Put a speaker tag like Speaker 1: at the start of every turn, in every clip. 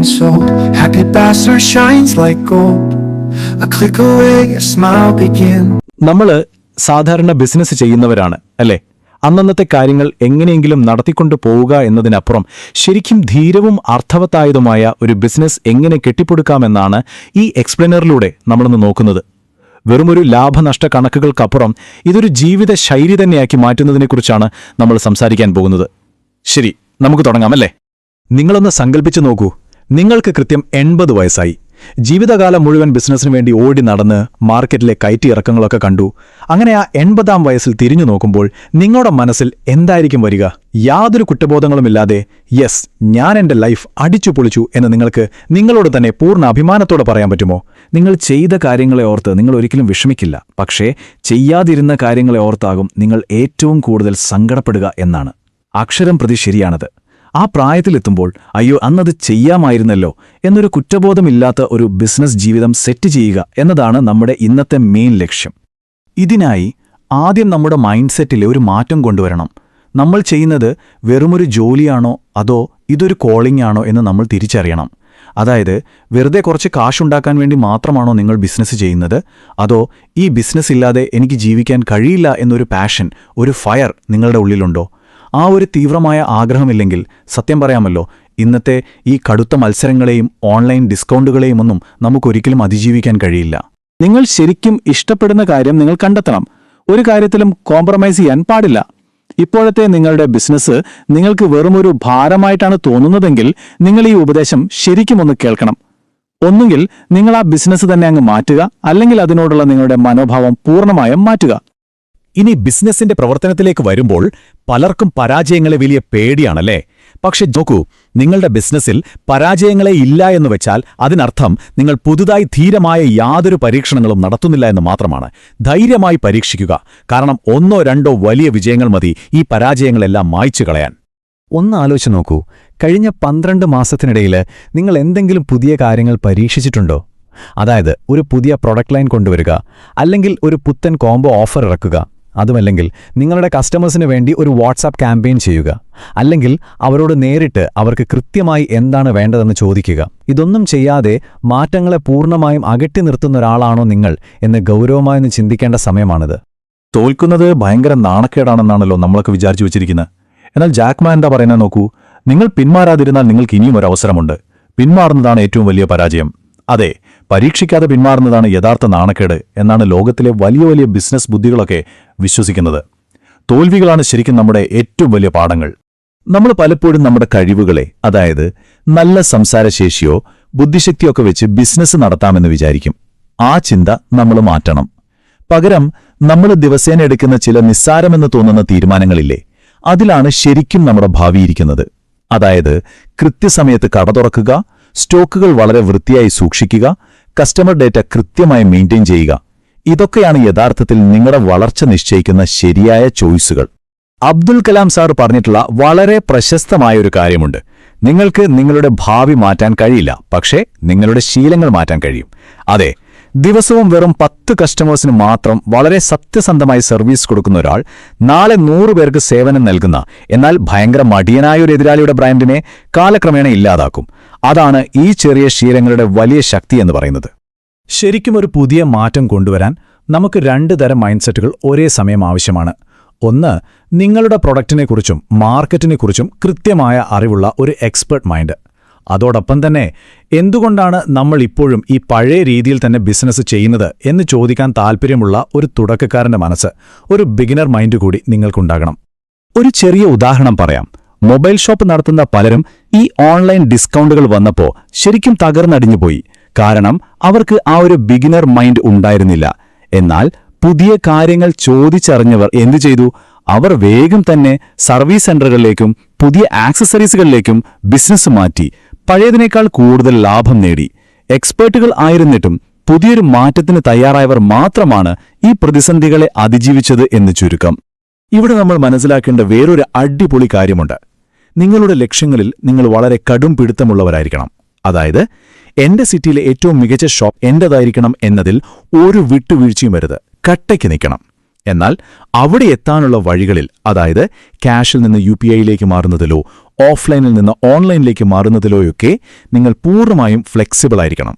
Speaker 1: sold. Happy bastard shines like gold. A click away, a smile begin.
Speaker 2: നമ്മള് സാധാരണ business ചെയ്യുന്നവരാണ് അല്ലേ? അന്നന്നത്തെ കാര്യങ്ങൾ എങ്ങനെയെങ്കിലും നടത്തിക്കൊണ്ടു പോവുക എന്നതിനപ്പുറം ശരിക്കും ധീരവും അർത്ഥവത്തായതുമായ ഒരു ബിസിനസ് എങ്ങനെ കെട്ടിപ്പടുക്കാമെന്നാണ് ഈ എക്സ്പ്ലെയിനറിലൂടെ നമ്മളൊന്ന് നോക്കുന്നത്. വെറുമൊരു ലാഭനഷ്ട കണക്കുകൾക്കപ്പുറം ഇതൊരു ജീവിത ശൈലി തന്നെയാക്കി മാറ്റുന്നതിനെക്കുറിച്ചാണ് നമ്മൾ സംസാരിക്കാൻ പോകുന്നത്. ശരി, നമുക്ക് തുടങ്ങാമല്ലേ? നിങ്ങളൊന്ന് സങ്കല്പിച്ചു നോക്കൂ. നിങ്ങൾക്ക് കൃത്യം 80 വയസ്സായി. ജീവിതകാലം മുഴുവൻ ബിസിനസ്സിനു വേണ്ടി ഓടി നടന്ന് മാർക്കറ്റിലെ കയറ്റിയിറക്കങ്ങളൊക്കെ കണ്ടു. അങ്ങനെ ആ 80-ാം വയസ്സിൽ തിരിഞ്ഞു നോക്കുമ്പോൾ നിങ്ങളുടെ മനസ്സിൽ എന്തായിരിക്കും വരിക? യാതൊരു കുറ്റബോധങ്ങളുമില്ലാതെ യെസ്, ഞാൻ എൻ്റെ ലൈഫ് അടിച്ചു പൊളിച്ചു എന്ന് നിങ്ങൾക്ക് നിങ്ങളോട് തന്നെ പൂർണ്ണ അഭിമാനത്തോടെ പറയാൻ പറ്റുമോ? നിങ്ങൾ ചെയ്ത കാര്യങ്ങളെ ഓർത്ത് നിങ്ങൾ ഒരിക്കലും വിഷമിക്കില്ല. പക്ഷേ ചെയ്യാതിരുന്ന കാര്യങ്ങളെ ഓർത്താകും നിങ്ങൾ ഏറ്റവും കൂടുതൽ സങ്കടപ്പെടുക എന്നാണ്. അക്ഷരം പ്രതി ശരിയാണത്. ആ പ്രായത്തിലെത്തുമ്പോൾ അയ്യോ അന്നത് ചെയ്യാമായിരുന്നല്ലോ എന്നൊരു കുറ്റബോധമില്ലാത്ത ഒരു ബിസിനസ് ജീവിതം സെറ്റ് ചെയ്യുക എന്നതാണ് നമ്മുടെ ഇന്നത്തെ മെയിൻ ലക്ഷ്യം. ഇതിനായി ആദ്യം നമ്മുടെ മൈൻഡ് സെറ്റിലെ ഒരു മാറ്റം കൊണ്ടുവരണം. നമ്മൾ ചെയ്യുന്നത് വെറുമൊരു ജോലിയാണോ അതോ ഇതൊരു കോളിംഗ് ആണോ എന്ന് നമ്മൾ തിരിച്ചറിയണം. അതായത് വെറുതെ കുറച്ച് കാശുണ്ടാക്കാൻ വേണ്ടി മാത്രമാണോ നിങ്ങൾ ബിസിനസ് ചെയ്യുന്നത്, അതോ ഈ ബിസിനസ് ഇല്ലാതെ എനിക്ക് ജീവിക്കാൻ കഴിയില്ല എന്നൊരു പാഷൻ, ഒരു ഫയർ നിങ്ങളുടെ ഉള്ളിലുണ്ടോ? ആ ഒരു തീവ്രമായ ആഗ്രഹമില്ലെങ്കിൽ സത്യം പറയാമല്ലോ, ഇന്നത്തെ ഈ കടുത്ത മത്സരങ്ങളെയും ഓൺലൈൻ ഡിസ്കൗണ്ടുകളെയും ഒന്നും നമുക്കൊരിക്കലും അതിജീവിക്കാൻ കഴിയില്ല. നിങ്ങൾ ശരിക്കും ഇഷ്ടപ്പെടുന്ന കാര്യം നിങ്ങൾ കണ്ടെത്തണം. ഒരു കാര്യത്തിലും കോംപ്രമൈസ് ചെയ്യാൻ പാടില്ല. ഇപ്പോഴത്തെ നിങ്ങളുടെ ബിസിനസ് നിങ്ങൾക്ക് വെറുമൊരു ഭാരമായിട്ടാണ് തോന്നുന്നതെങ്കിൽ നിങ്ങൾ ഈ ഉപദേശം ശരിക്കും ഒന്ന് കേൾക്കണം. ഒന്നുകിൽ നിങ്ങൾ ആ ബിസിനസ് തന്നെ അങ്ങ് മാറ്റുക, അല്ലെങ്കിൽ അതിനോടുള്ള നിങ്ങളുടെ മനോഭാവം പൂർണ്ണമായും മാറ്റുക. ഇനി ബിസിനസിന്റെ പ്രവർത്തനത്തിലേക്ക് വരുമ്പോൾ പലർക്കും പരാജയങ്ങളെ വലിയ പേടിയാണല്ലേ? പക്ഷെ നോക്കൂ, നിങ്ങളുടെ ബിസിനസ്സിൽ പരാജയങ്ങളെ ഇല്ല എന്ന് വെച്ചാൽ അതിനർത്ഥം നിങ്ങൾ പുതുതായി ധീരമായ യാതൊരു പരീക്ഷണങ്ങളും നടത്തുന്നില്ല എന്ന് മാത്രമാണ്. ധൈര്യമായി പരീക്ഷിക്കുക. കാരണം 1-2 വലിയ വിജയങ്ങൾ മതി ഈ പരാജയങ്ങളെല്ലാം മായ്ച്ചു കളയാൻ. ഒന്ന് ആലോചിച്ച് നോക്കൂ, കഴിഞ്ഞ 12 മാസത്തിനിടയിൽ നിങ്ങൾ എന്തെങ്കിലും പുതിയ കാര്യങ്ങൾ പരീക്ഷിച്ചിട്ടുണ്ടോ? അതായത് ഒരു പുതിയ പ്രൊഡക്റ്റ് ലൈൻ കൊണ്ടുവരിക, അല്ലെങ്കിൽ ഒരു പുത്തൻ കോംബോ ഓഫർ ഇറക്കുക, അതുമല്ലെങ്കിൽ നിങ്ങളുടെ കസ്റ്റമേഴ്സിന് വേണ്ടി ഒരു വാട്സാപ്പ് ക്യാമ്പയിൻ ചെയ്യുക, അല്ലെങ്കിൽ അവരോട് നേരിട്ട് അവർക്ക് കൃത്യമായി എന്താണ് വേണ്ടതെന്ന് ചോദിക്കുക. ഇതൊന്നും ചെയ്യാതെ മാറ്റങ്ങളെ പൂർണ്ണമായും അകറ്റി നിർത്തുന്ന ഒരാളാണോ നിങ്ങൾ എന്ന് ഗൗരവമായൊന്ന് ചിന്തിക്കേണ്ട സമയമാണിത്. തോൽക്കുന്നത് ഭയങ്കര നാണക്കേടാണെന്നാണല്ലോ നമ്മളൊക്കെ വിചാരിച്ചു വെച്ചിരിക്കുന്നത്. എന്നാൽ ജാക്ക്മാ എന്താ പറയുന്നത് നോക്കൂ, നിങ്ങൾ പിന്മാറാതിരുന്നാൽ നിങ്ങൾക്ക് ഇനിയും ഒരു അവസരമുണ്ട്. പിന്മാറുന്നതാണ് ഏറ്റവും വലിയ പരാജയം. അതെ, പരീക്ഷിക്കാതെ പിന്മാറുന്നതാണ് യഥാർത്ഥ നാണക്കേട് എന്നാണ് ലോകത്തിലെ വലിയ വലിയ ബിസിനസ് ബുദ്ധികളൊക്കെ വിശ്വസിക്കുന്നത്. തോൽവികളാണ് ശരിക്കും നമ്മുടെ ഏറ്റവും വലിയ പാഠങ്ങൾ. നമ്മൾ പലപ്പോഴും നമ്മുടെ കഴിവുകളെ, അതായത് നല്ല സംസാരശേഷിയോ ബുദ്ധിശക്തിയോ ഒക്കെ വെച്ച് ബിസിനസ് നടത്താമെന്ന് വിചാരിക്കും. ആ ചിന്ത നമ്മൾ മാറ്റണം. പകരം നമ്മൾ ദിവസേന എടുക്കുന്ന ചില നിസ്സാരമെന്ന് തോന്നുന്ന തീരുമാനങ്ങളില്ലേ, അതിലാണ് ശരിക്കും നമ്മുടെ ഭാവിയിരിക്കുന്നത്. അതായത് കൃത്യസമയത്ത് കട തുറക്കുക, സ്റ്റോക്കുകൾ വളരെ വൃത്തിയായി സൂക്ഷിക്കുക, കസ്റ്റമർ ഡേറ്റ കൃത്യമായി മെയിൻറ്റെയിൻ ചെയ്യുക. ഇതൊക്കെയാണ് യഥാർത്ഥത്തിൽ നിങ്ങളുടെ വളർച്ച നിശ്ചയിക്കുന്ന ശരിയായ ചോയ്സുകൾ. അബ്ദുൽ കലാം സാർ പറഞ്ഞിട്ടുള്ള വളരെ പ്രശസ്തമായൊരു കാര്യമുണ്ട്. നിങ്ങൾക്ക് നിങ്ങളുടെ ഭാവി മാറ്റാൻ കഴിയില്ല, പക്ഷേ നിങ്ങളുടെ ശീലങ്ങൾ മാറ്റാൻ കഴിയും. അതെ, ദിവസവും വെറും 10 കസ്റ്റമേഴ്സിന് മാത്രം വളരെ സത്യസന്ധമായി സർവീസ് കൊടുക്കുന്ന ഒരാൾ നാളെ 100 പേർക്ക് സേവനം നൽകുന്ന, എന്നാൽ ഭയങ്കര മടിയനായ ഒരു എതിരാളിയുടെ ബ്രാൻഡിനെ കാലക്രമേണ ഇല്ലാതാക്കും. അതാണ് ഈ ചെറിയ ശീലങ്ങളുടെ വലിയ ശക്തി എന്ന് പറയുന്നത്. ശരിക്കും ഒരു പുതിയ മാറ്റം കൊണ്ടുവരാൻ നമുക്ക് 2 തരം മൈൻഡ് സെറ്റുകൾ ഒരേ സമയം ആവശ്യമാണ്. ഒന്ന്, നിങ്ങളുടെ പ്രൊഡക്റ്റിനെക്കുറിച്ചും മാർക്കറ്റിനെക്കുറിച്ചും കൃത്യമായ അറിവുള്ള ഒരു എക്സ്പെർട്ട് മൈൻഡ്. അതോടൊപ്പം തന്നെ എന്തുകൊണ്ടാണ് നമ്മൾ ഇപ്പോഴും ഈ പഴയ രീതിയിൽ തന്നെ ബിസിനസ് ചെയ്യുന്നത് എന്ന് ചോദിക്കാൻ താൽപ്പര്യമുള്ള ഒരു തുടക്കക്കാരന്റെ മനസ്സ്, ഒരു ബിഗിനർ മൈൻഡ് കൂടി നിങ്ങൾക്കുണ്ടാകണം. ഒരു ചെറിയ ഉദാഹരണം പറയാം. മൊബൈൽ ഷോപ്പ് നടത്തുന്ന പലരും ഈ ഓൺലൈൻ ഡിസ്കൗണ്ടുകൾ വന്നപ്പോൾ ശരിക്കും തകർന്നടിഞ്ഞുപോയി. കാരണം അവർക്ക് ആ ഒരു ബിഗിനർ മൈൻഡ് ഉണ്ടായിരുന്നില്ല. എന്നാൽ പുതിയ കാര്യങ്ങൾ ചോദിച്ചറിഞ്ഞവർ എന്തു ചെയ്തു? അവർ വേഗം തന്നെ സർവീസ് സെന്ററുകളിലേക്കും പുതിയ ആക്സസറീസുകളിലേക്കും ബിസിനസ് മാറ്റി പഴയതിനേക്കാൾ കൂടുതൽ ലാഭം നേടി. എക്സ്പേർട്ടുകൾ ആയിരുന്നിട്ടും പുതിയൊരു മാറ്റത്തിന് തയ്യാറായവർ മാത്രമാണ് ഈ പ്രതിസന്ധികളെ അതിജീവിച്ചത് എന്ന് ചുരുക്കം. ഇവിടെ നമ്മൾ മനസ്സിലാക്കേണ്ട വേറൊരു അടിപൊളി കാര്യമുണ്ട്. നിങ്ങളുടെ ലക്ഷ്യങ്ങളിൽ നിങ്ങൾ വളരെ കടും പിടുത്തമുള്ളവരായിരിക്കണം. അതായത് എന്റെ സിറ്റിയിലെ ഏറ്റവും മികച്ച ഷോപ്പ് എന്റേതായിരിക്കണം എന്നതിൽ ഒരു വിട്ടുവീഴ്ചയും വരുത്. കട്ടയ്ക്ക് നിൽക്കണം. എന്നാൽ അവിടെ എത്താനുള്ള വഴികളിൽ, അതായത് ക്യാഷിൽ നിന്ന് UPIയിലേക്ക് മാറുന്നതിലോ ഓഫ്ലൈനിൽ നിന്ന് ഓൺലൈനിലേക്ക് മാറുന്നതിലോയൊക്കെ നിങ്ങൾ പൂർണ്ണമായും ഫ്ലെക്സിബിൾ ആയിരിക്കണം.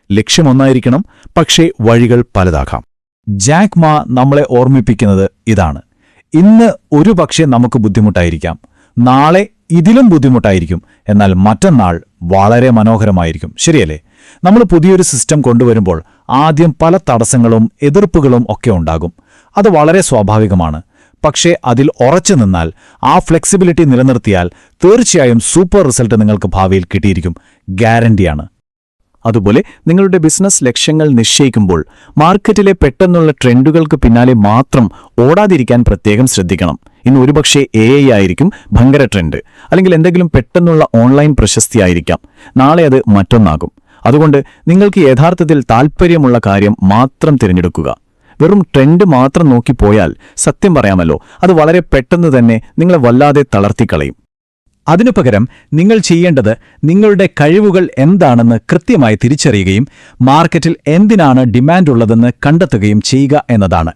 Speaker 2: ലക്ഷ്യമൊന്നായിരിക്കണം, പക്ഷേ വഴികൾ പലതാകാം. ജാക്ക് മാ നമ്മളെ ഓർമ്മിപ്പിക്കുന്നത് ഇതാണ്: ഇന്ന് ഒരു പക്ഷേ നമുക്ക് ബുദ്ധിമുട്ടായിരിക്കാം, നാളെ ഇതിലും ബുദ്ധിമുട്ടായിരിക്കും, എന്നാൽ മറ്റന്നാൾ വളരെ മനോഹരമായിരിക്കും. ശരിയല്ലേ? നമ്മൾ പുതിയൊരു സിസ്റ്റം കൊണ്ടുവരുമ്പോൾ ആദ്യം പല തടസ്സങ്ങളും എതിർപ്പുകളും ഒക്കെ ഉണ്ടാകും. അത് വളരെ സ്വാഭാവികമാണ്. പക്ഷേ അതിൽ ഉറച്ചു നിന്നാൽ, ആ ഫ്ലെക്സിബിലിറ്റി നിലനിർത്തിയാൽ തീർച്ചയായും സൂപ്പർ റിസൾട്ട് നിങ്ങൾക്ക് ഭാവിയിൽ കിട്ടിയിരിക്കും. ഗ്യാരണ്ടിയാണ്. അതുപോലെ നിങ്ങളുടെ ബിസിനസ് ലക്ഷ്യങ്ങൾ നിശ്ചയിക്കുമ്പോൾ മാർക്കറ്റിലെ പെട്ടെന്നുള്ള ട്രെൻഡുകൾക്ക് പിന്നാലെ മാത്രം ഓടാതിരിക്കാൻ പ്രത്യേകം ശ്രദ്ധിക്കണം. ഇന്ന് ഒരുപക്ഷെ AI ആയിരിക്കും ഭയങ്കര ട്രെൻഡ്, അല്ലെങ്കിൽ എന്തെങ്കിലും പെട്ടെന്നുള്ള ഓൺലൈൻ പ്രശസ്തിയായിരിക്കാം. നാളെ അത് മറ്റൊന്നാകും. അതുകൊണ്ട് നിങ്ങൾക്ക് യഥാർത്ഥത്തിൽ താൽപ്പര്യമുള്ള കാര്യം മാത്രം തിരഞ്ഞെടുക്കുക. വെറും ട്രെൻഡ് മാത്രം നോക്കിപ്പോയാൽ, സത്യം പറയാമല്ലോ, അത് വളരെ പെട്ടെന്ന് തന്നെ നിങ്ങളെ വല്ലാതെ തളർത്തിക്കളയും. അതിനു പകരം നിങ്ങൾ ചെയ്യേണ്ടത് നിങ്ങളുടെ കഴിവുകൾ എന്താണെന്ന് കൃത്യമായി തിരിച്ചറിയുകയും മാർക്കറ്റിൽ എന്തിനാണ് ഡിമാൻഡുള്ളതെന്ന് കണ്ടെത്തുകയും ചെയ്യുക എന്നതാണ്.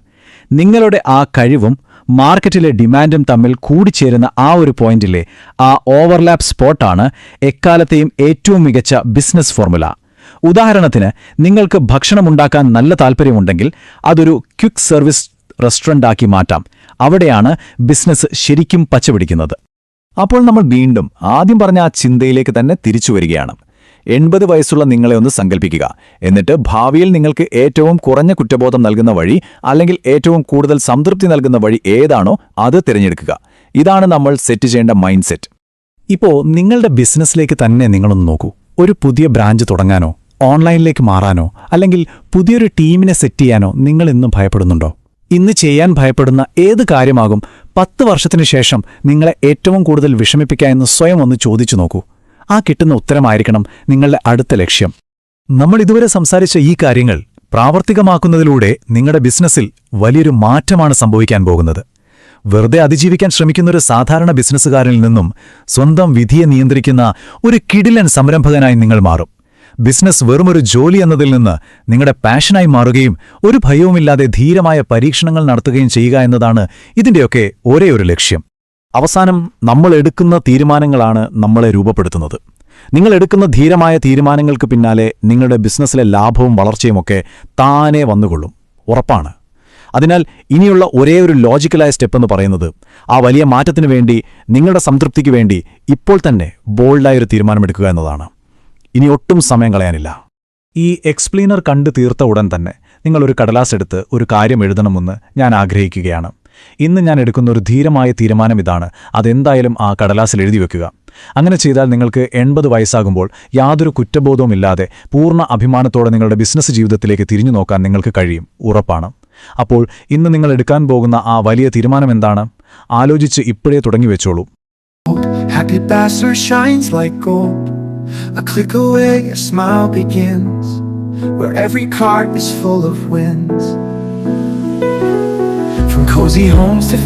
Speaker 2: നിങ്ങളുടെ ആ കഴിവും മാർക്കറ്റിലെ ഡിമാൻഡും തമ്മിൽ കൂടിച്ചേരുന്ന ആ ഒരു പോയിന്റിലെ ആ ഓവർലാപ്പ് സ്പോട്ടാണ് എക്കാലത്തെയും ഏറ്റവും മികച്ച ബിസിനസ് ഫോർമുല. ഉദാഹരണത്തിന്, നിങ്ങൾക്ക് ഭക്ഷണമുണ്ടാക്കാൻ നല്ല താൽപ്പര്യമുണ്ടെങ്കിൽ അതൊരു ക്വിക്ക് സർവീസ് റെസ്റ്റോറൻ്റാക്കി മാറ്റാം. അവിടെയാണ് ബിസിനസ് ശരിക്കും പച്ചപിടിക്കുന്നത്. അപ്പോൾ നമ്മൾ വീണ്ടും ആദ്യം പറഞ്ഞ ആ ചിന്തയിലേക്ക് തന്നെ തിരിച്ചു വരികയാണ്. 80 വയസ്സുള്ള നിങ്ങളെ ഒന്ന് സങ്കല്പിക്കുക. എന്നിട്ട് ഭാവിയിൽ നിങ്ങൾക്ക് ഏറ്റവും കുറഞ്ഞ കുറ്റബോധം നൽകുന്ന വഴി, അല്ലെങ്കിൽ ഏറ്റവും കൂടുതൽ സംതൃപ്തി നൽകുന്ന വഴി ഏതാണോ അത് തിരഞ്ഞെടുക്കുക. ഇതാണ് നമ്മൾ സെറ്റ് ചെയ്യേണ്ട മൈൻഡ് സെറ്റ്. ഇപ്പോൾ നിങ്ങളുടെ ബിസിനസ്സിലേക്ക് തന്നെ നിങ്ങളൊന്ന് നോക്കൂ. ഒരു പുതിയ ബ്രാഞ്ച് തുടങ്ങാനോ, ഓൺലൈനിലേക്ക് മാറാനോ, അല്ലെങ്കിൽ പുതിയൊരു ടീമിനെ സെറ്റ് ചെയ്യാനോ നിങ്ങൾ ഇന്നും ഭയപ്പെടുന്നുണ്ടോ? ഇന്ന് ചെയ്യാൻ ഭയപ്പെടുന്ന ഏത് കാര്യമാകും 10 വർഷത്തിനു ശേഷം നിങ്ങളെ ഏറ്റവും കൂടുതൽ വിഷമിപ്പിക്കുക എന്ന് സ്വയം ഒന്ന് ചോദിച്ചു നോക്കൂ. ആ കിട്ടുന്ന ഉത്തരമായിരിക്കണം നിങ്ങളുടെ അടുത്ത ലക്ഷ്യം. നമ്മൾ ഇതുവരെ സംസാരിച്ച ഈ കാര്യങ്ങൾ പ്രാവർത്തികമാക്കുന്നതിലൂടെ നിങ്ങളുടെ ബിസിനസ്സിൽ വലിയൊരു മാറ്റമാണ് സംഭവിക്കാൻ പോകുന്നത്. വെറുതെ അതിജീവിക്കാൻ ശ്രമിക്കുന്നൊരു സാധാരണ ബിസിനസ്സുകാരനിൽ നിന്നും സ്വന്തം വിധിയെ നിയന്ത്രിക്കുന്ന ഒരു കിടിലൻ സംരംഭകനായി നിങ്ങൾ മാറും. ബിസിനസ് വെറുമൊരു ജോലി എന്നതിൽ നിന്ന് നിങ്ങളുടെ പാഷനായി മാറുകയും ഒരു ഭയവുമില്ലാതെ ധീരമായ പരീക്ഷണങ്ങൾ നടത്തുകയും ചെയ്യുക എന്നതാണ് ഇതിൻ്റെയൊക്കെ ഒരേ ഒരു ലക്ഷ്യം. അവസാനം, നമ്മൾ എടുക്കുന്ന തീരുമാനങ്ങളാണ് നമ്മളെ രൂപപ്പെടുത്തുന്നത്. നിങ്ങൾ എടുക്കുന്ന ധീരമായ തീരുമാനങ്ങൾക്ക് പിന്നാലെ നിങ്ങളുടെ ബിസിനസ്സിലെ ലാഭവും വളർച്ചയുമൊക്കെ താനേ വന്നുകൊള്ളും, ഉറപ്പാണ്. അതിനാൽ ഇനിയുള്ള ഒരേ ഒരു ലോജിക്കലായ സ്റ്റെപ്പെന്ന് പറയുന്നത്, ആ വലിയ മാറ്റത്തിനു വേണ്ടി, നിങ്ങളുടെ സംതൃപ്തിക്ക് വേണ്ടി ഇപ്പോൾ തന്നെ ബോൾഡായൊരു തീരുമാനമെടുക്കുക എന്നതാണ്. ഇനി ഒട്ടും സമയം കളയാനില്ല. ഈ എക്സ്പ്ലെയിനർ കണ്ടു തീർത്ത ഉടൻ തന്നെ നിങ്ങളൊരു കടലാസ് എടുത്ത് ഒരു കാര്യം എഴുതണമെന്ന് ഞാൻ ആഗ്രഹിക്കുകയാണ്. ഇന്ന് ഞാൻ എടുക്കുന്ന ഒരു ധീരമായ തീരുമാനം ഇതാണ്. അതെന്തായാലും ആ കടലാസിൽ എഴുതി വെക്കുക. അങ്ങനെ ചെയ്താൽ നിങ്ങൾക്ക് 80 വയസ്സാകുമ്പോൾ യാതൊരു കുറ്റബോധവുമില്ലാതെ പൂർണ്ണ അഭിമാനത്തോടെ നിങ്ങളുടെ ബിസിനസ് ജീവിതത്തിലേക്ക് തിരിഞ്ഞു നോക്കാൻ നിങ്ങൾക്ക് കഴിയും, ഉറപ്പാണ്. അപ്പോൾ ഇന്ന് നിങ്ങൾ എടുക്കാൻ പോകുന്ന ആ വലിയ തീരുമാനം എന്താണ്? ആലോചിച്ച് ഇപ്പോഴേ തുടങ്ങി വെച്ചോളൂ.
Speaker 1: Happy bastard shines like gold. A click away, a smile begins, where every card is full of wins. From cozy homes to